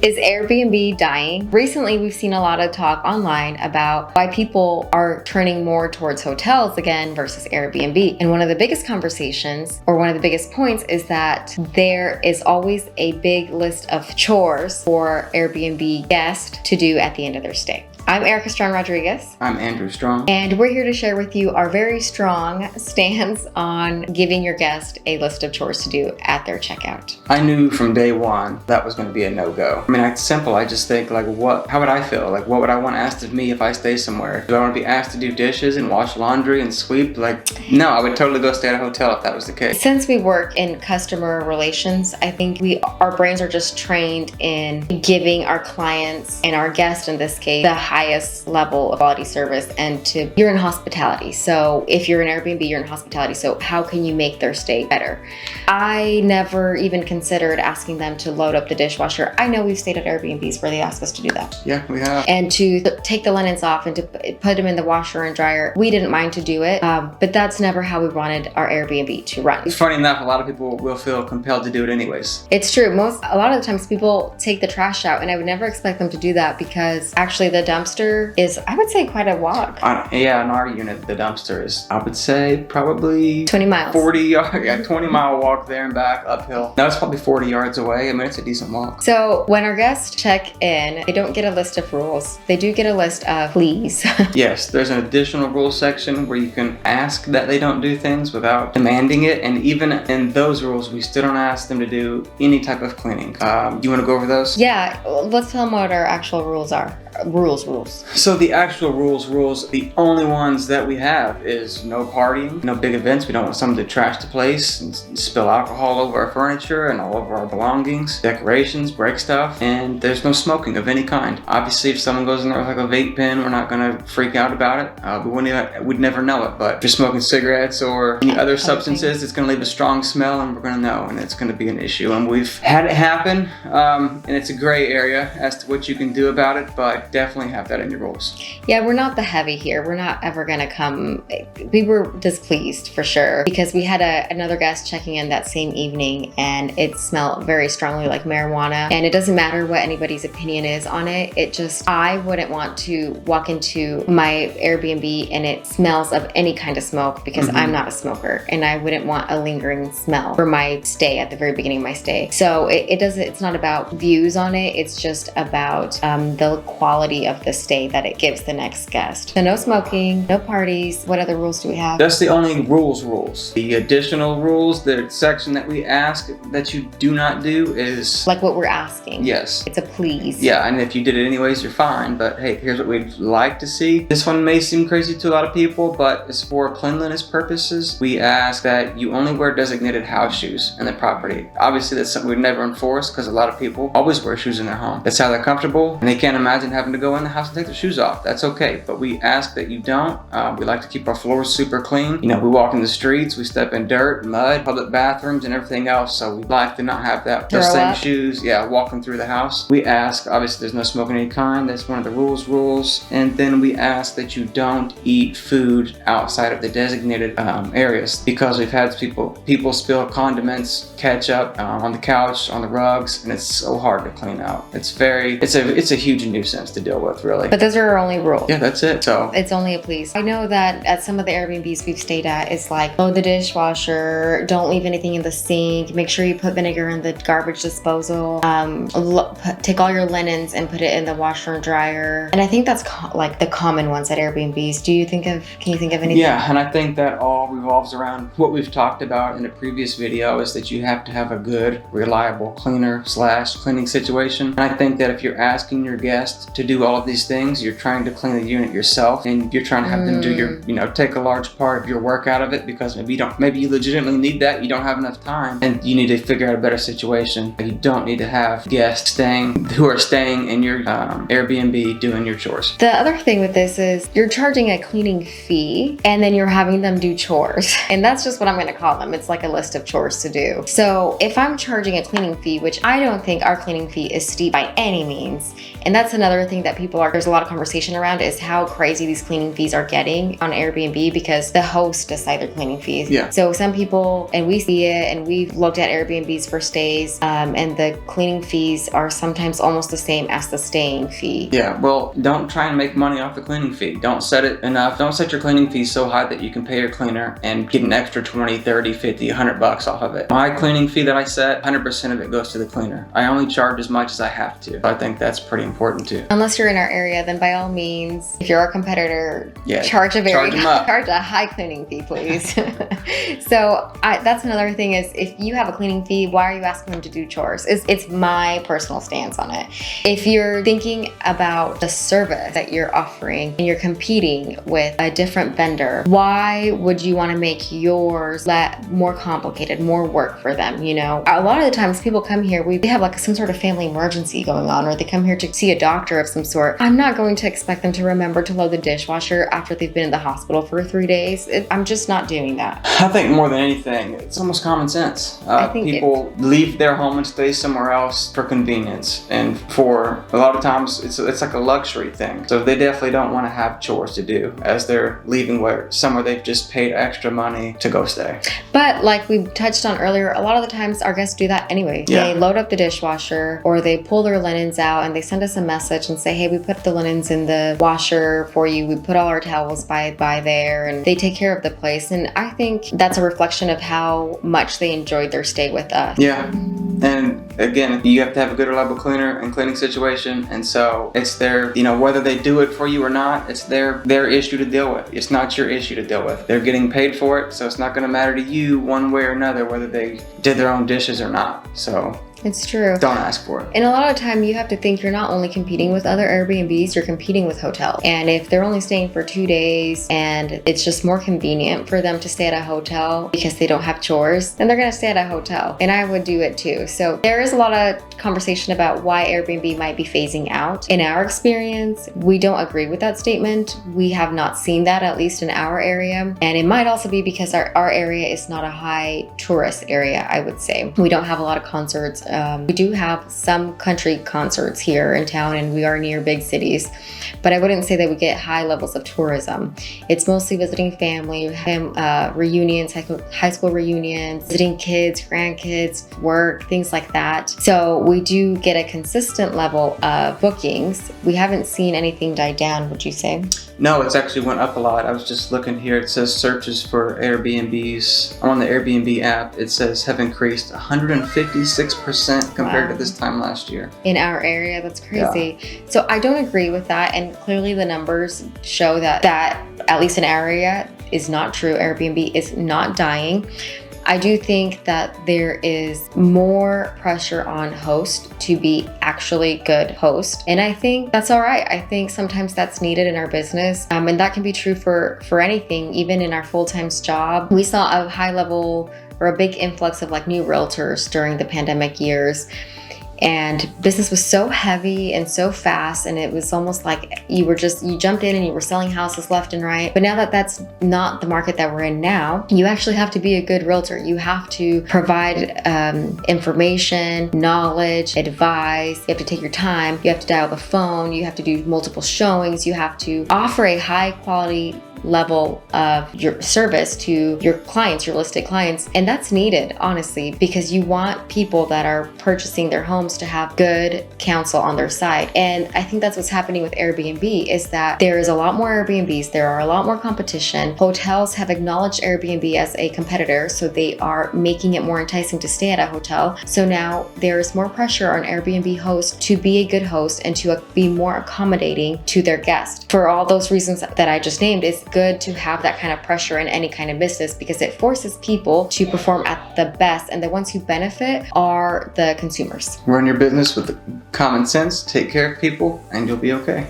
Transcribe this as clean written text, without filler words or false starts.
Is Airbnb dying? Recently, we've seen a lot of talk online about why people are turning more towards hotels again versus Airbnb. And one of the biggest conversations, or one of the biggest points, is that there is always a big list of chores for Airbnb guests to do at the end of their stay. I'm Erica Strong Rodriguez. I'm Andrew Strong. And we're here to share with you our very strong stance on giving your guest a list of chores to do at their checkout. I knew from day one that was going to be a no-go. I mean, it's simple. I just think, like, how would I feel? Like, what would I want asked of me if I stay somewhere? Do I want to be asked to do dishes and wash laundry and sweep? Like, no, I would totally go stay at a hotel if that was the case. Since we work in customer relations, I think our brains are just trained in giving our clients and our guests, in this case, the highest level of quality service. And you're in hospitality, so if you're in Airbnb, you're in hospitality, so how can you make their stay better? I never even considered asking them to load up the dishwasher. I know we've stayed at Airbnbs where they ask us to do that. Yeah, we have. And to take the linens off and to put them in the washer and dryer. We didn't mind to do it, but that's never how we wanted our Airbnb to run. Funny enough, a lot of people will feel compelled to do it anyways. It's true. A lot of the times people take the trash out, and I would never expect them to do that because actually the dumpster is, I would say, quite a walk. Yeah, in our unit, the dumpster is, I would say, probably 20 miles. 20-mile walk there and back uphill. Now it's probably 40 yards away. I mean, it's a decent walk. So when our guests check in, they don't get a list of rules. They do get a list of please. Yes, there's an additional rules section where you can ask that they don't do things without demanding it. And even in those rules, we still don't ask them to do any type of cleaning. Do you want to go over those? Yeah, let's tell them what our actual rules are. Rules. So the actual rules, the only ones that we have is no partying, no big events. We don't want someone to trash the place and spill alcohol over our furniture and all over our belongings, decorations, break stuff, and there's no smoking of any kind. Obviously, if someone goes in there with like a vape pen, we're not gonna freak out about it. We'd never know it, but if you're smoking cigarettes or any other substances, it's gonna leave a strong smell and we're gonna know, and it's gonna be an issue. And we've had it happen, and it's a gray area as to what you can do about it, but definitely have that in your rules. Yeah, we're not the heavy here. We're not ever gonna come. We were displeased for sure because we had another guest checking in that same evening and it smelled very strongly like marijuana. And it doesn't matter what anybody's opinion is on it. I wouldn't want to walk into my Airbnb and it smells of any kind of smoke because I'm not a smoker and I wouldn't want a lingering smell for my stay at the very beginning of my stay. So it's not about views on it. It's just about the quality of the stay that it gives the next guest. So no smoking, no parties. What other rules do we have? That's the only rules. The additional rules, the section that we ask that you do not do is like what we're asking. Yes. It's a please. Yeah, and if you did it anyways, you're fine. But hey, here's what we'd like to see. This one may seem crazy to a lot of people, but it's for cleanliness purposes. We ask that you only wear designated house shoes in the property. Obviously, that's something we'd never enforce because a lot of people always wear shoes in their home. That's how they're comfortable, and they can't imagine having to go in the house and take their shoes off. That's okay, but we ask that you don't. We like to keep our floors super clean. You know, we walk in the streets, we step in dirt, mud, public bathrooms, and everything else, so we like to not have those same shoes, walking through the house. We ask, obviously there's no smoking of any kind, that's one of the rules, and then we ask that you don't eat food outside of the designated areas, because we've had people spill condiments, ketchup on the couch, on the rugs, and it's so hard to clean out. It's a huge nuisance to deal with, really. But those are our only rules. Yeah, that's it. So it's only a please. I know that at some of the Airbnbs we've stayed at, it's like load the dishwasher, don't leave anything in the sink, make sure you put vinegar in the garbage disposal, take all your linens and put it in the washer and dryer. And I think that's like the common ones at Airbnbs. Can you think of anything? Yeah, and I think that all revolves around what we've talked about in a previous video, is that you have to have a good, reliable cleaner/cleaning situation. And I think that if you're asking your guest to do all of these things, you're trying to clean the unit yourself, and you're trying to have them do take a large part of your work out of it because maybe you legitimately need that, you don't have enough time, and you need to figure out a better situation. You don't need to have guests who are staying in your Airbnb doing your chores. The other thing with this is you're charging a cleaning fee and then you're having them do chores. And that's just what I'm gonna call them. It's like a list of chores to do. So if I'm charging a cleaning fee, which I don't think our cleaning fee is steep by any means, and that's another thing thing that there's a lot of conversation around is how crazy these cleaning fees are getting on Airbnb because the host decide their cleaning fees. Yeah. So some people, and we see it, and we've looked at Airbnbs for stays, and the cleaning fees are sometimes almost the same as the staying fee. Yeah, well, don't try and make money off the cleaning fee. Don't set your cleaning fee so high that you can pay your cleaner and get an extra 20, 30, 50, $100 off of it. My cleaning fee that I set, 100% of it goes to the cleaner. I only charge as much as I have to. I think that's pretty important too. Unless you're in our area, then by all means, if you're our competitor, charge a high cleaning fee, please. So that's another thing is if you have a cleaning fee, why are you asking them to do chores? It's my personal stance on it. If you're thinking about the service that you're offering and you're competing with a different vendor, why would you want to make yours more complicated, more work for them? You know, a lot of the times people come here, they have like some sort of family emergency going on, or they come here to see a doctor of some sort. I'm not going to expect them to remember to load the dishwasher after they've been in the hospital for 3 days. I'm just not doing that. I think more than anything, it's almost common sense. People leave their home and stay somewhere else for convenience, and for a lot of times it's like a luxury thing. So they definitely don't want to have chores to do as they're leaving somewhere they've just paid extra money to go stay. But like we touched on earlier, a lot of the times our guests do that anyway. Yeah. They load up the dishwasher, or they pull their linens out and they send us a message and say, hey, we put the linens in the washer for you. We put all our towels by there, and they take care of the place. And I think that's a reflection of how much they enjoyed their stay with us. Yeah. And again, you have to have a good, reliable cleaner and cleaning situation. And so it's their, whether they do it for you or not, it's their issue to deal with. It's not your issue to deal with. They're getting paid for it. So it's not going to matter to you one way or another, whether they did their own dishes or not. So it's true. Don't ask for it. And a lot of time you have to think you're not only competing with other Airbnbs, you're competing with hotels. And if they're only staying for 2 days and it's just more convenient for them to stay at a hotel because they don't have chores, then they're going to stay at a hotel. And I would do it too. So there is a lot of conversation about why Airbnb might be phasing out. In our experience, we don't agree with that statement. We have not seen that, at least in our area. And it might also be because our area is not a high tourist area, I would say. We don't have a lot of concerts. We do have some country concerts here in town, and we are near big cities, but I wouldn't say that we get high levels of tourism. It's mostly visiting family, reunions, high school reunions, visiting kids, grandkids, work, things like that. So we do get a consistent level of bookings. We haven't seen anything die down, would you say? No, it's actually went up a lot. I was just looking here. It says searches for Airbnbs on the Airbnb app. It says have increased 156% compared to this time last year. In our area, that's crazy. Yeah. So I don't agree with that. And clearly the numbers show that at least in our area is not true. Airbnb is not dying. I do think that there is more pressure on hosts to be actually good host. And I think that's all right. I think sometimes that's needed in our business. And that can be true for anything, even in our full-time job. We saw a high level or a big influx of like new realtors during the pandemic years. And business was so heavy and so fast, and it was almost like you jumped in and you were selling houses left and right. But now that that's not the market that we're in now, you actually have to be a good realtor. You have to provide information, knowledge, advice. You have to take your time. You have to dial the phone. You have to do multiple showings. You have to offer a high quality level of your service to your clients, your listed clients. And that's needed, honestly, because you want people that are purchasing their homes to have good counsel on their side. And I think that's what's happening with Airbnb is that there is a lot more Airbnbs. There are a lot more competition. Hotels have acknowledged Airbnb as a competitor, so they are making it more enticing to stay at a hotel. So now there is more pressure on Airbnb hosts to be a good host and to be more accommodating to their guests. For all those reasons that I just named, it's good to have that kind of pressure in any kind of business because it forces people to perform at the best, and the ones who benefit are the consumers. Run your business with common sense, take care of people, and you'll be okay.